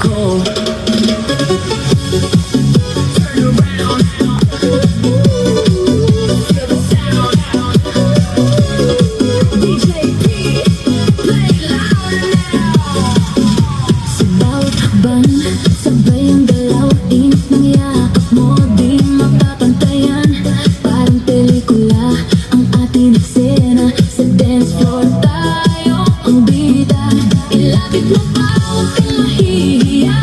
ko. Sabay ang galaw, init ng yakap mo, di mapapantayan. Parang pelikula ang ating eksena. Sa dance floor tayo ang bida. Ilapit mo pa, huwag kang mahihiya.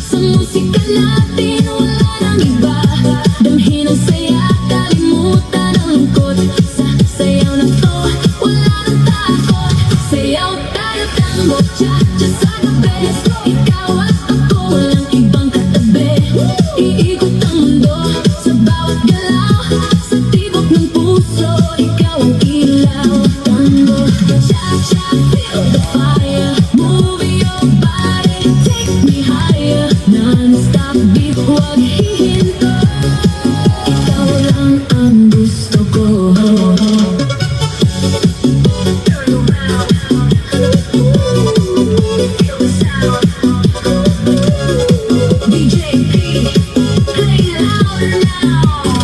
Sa musika natin wala nang iba. Damhin ang saya, kalimutan ang lungkot. Sa sayaw na to, wala nang takot. Sayaw tayo, tango, cha-cha sa gabi. Ikaw at ako, walang ibang katabi. Iikot ang mundo sa bawat galaw. Sa tibok ng puso, ikaw ang ilaw. Tango, cha-cha, feel the fire. Move your body, take me higher. Non-stop beat, huwag hihinto. Ikaw lang ang gusto ko. DJ P, play louder now.